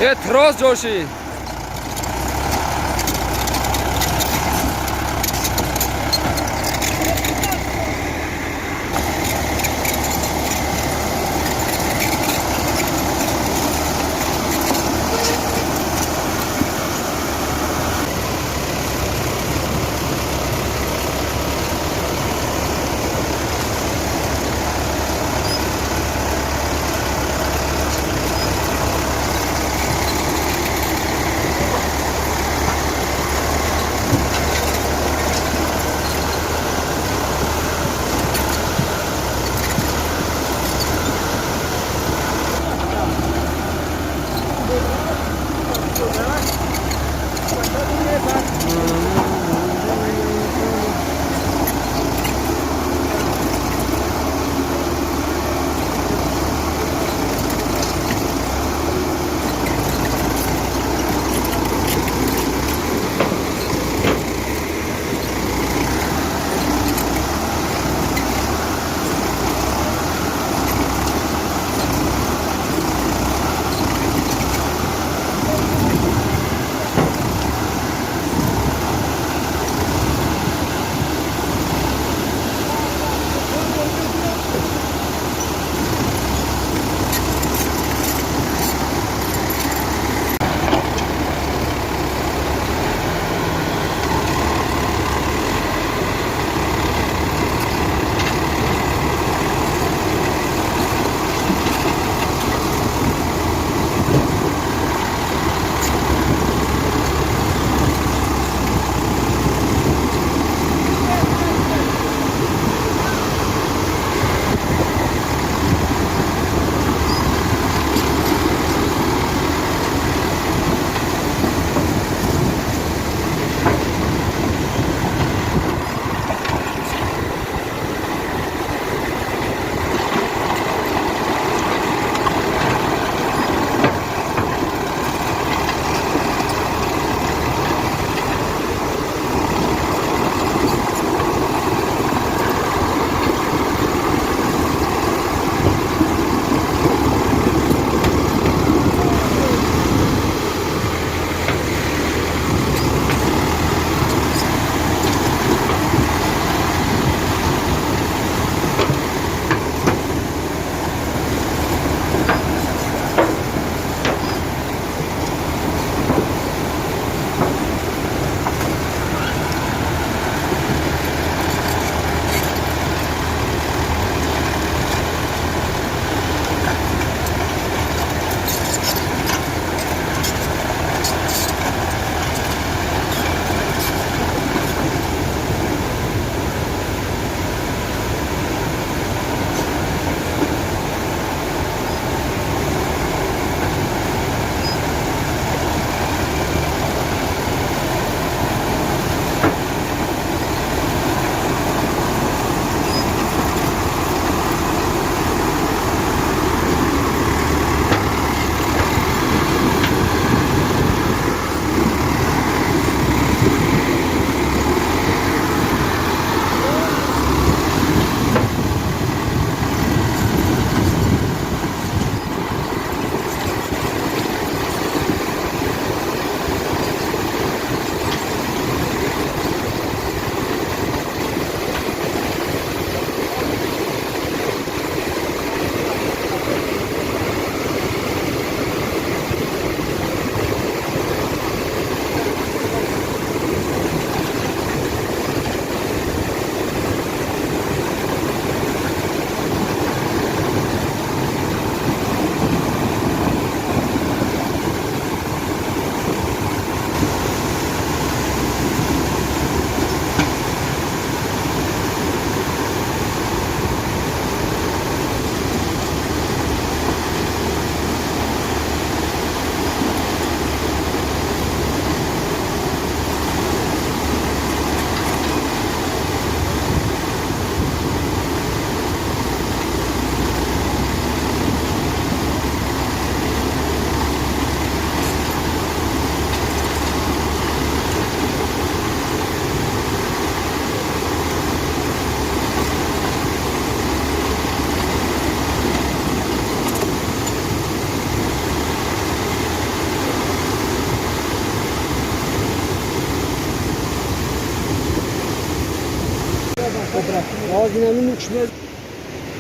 اعتراض جوشی.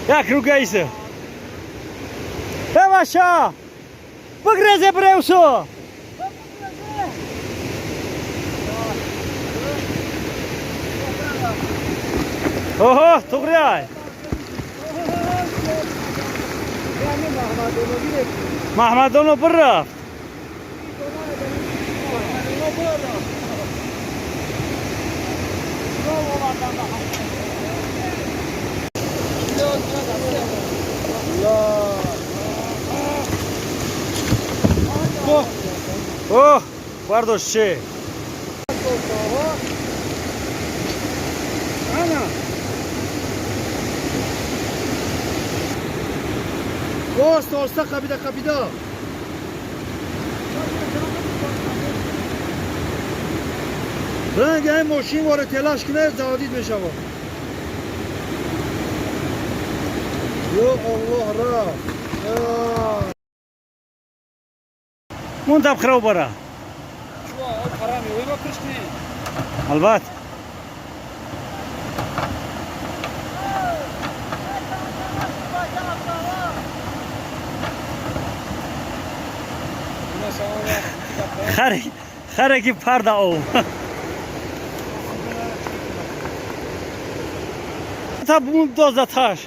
Jak ruka ise. Yavaşça. Bıgreze brevsu. Oho, to'g'ri ay. Mahmadonov bir raft. Oh, guarda c'è. Dost olsa kapida. رنگ این ماشین وارد تلاش کنه زادید میشه با یا الله را منتب خراب برا البته خره کی پرده او تا بون دوزده تاش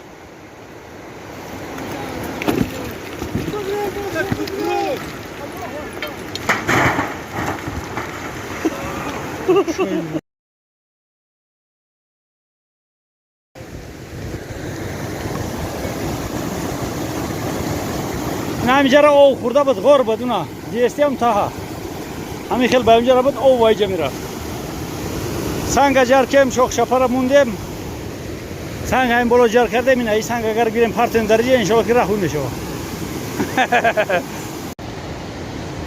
نمیجره او خورده بود غور بود اونا دیستی هم تا همین خیلی به اونجا بود او وایجا میره سنگ جر کم شوخ شپره موندیم سنگ همین بالا جر کردیم این سنگ اگر گیریم پارتن درجه انشاءالله که رخون میشه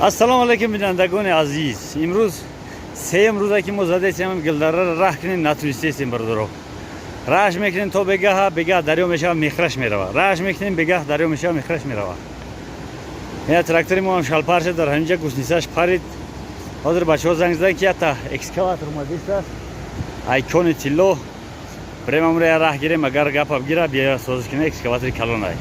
السلام علیکم بینندگان عزیز امروز سیم روزه که ما زده سیم گلدره راه کنیم نتونستیم بردارو راهش میکنیم تا بگه دریا میشه میخرش میروه راهش میکنیم بگه دریا میشه میخرش میروه یا تراکتوری ما هم شلپار شد در همینجا گوشنیساش پرید حاضر بچه ها زنگ زدن که حتی اکسکاواتر اومده است ایکون تیلو بریم امروز راه گیریم اگر گپ گیره بیا سازش کنه اکسکاواتر کلان های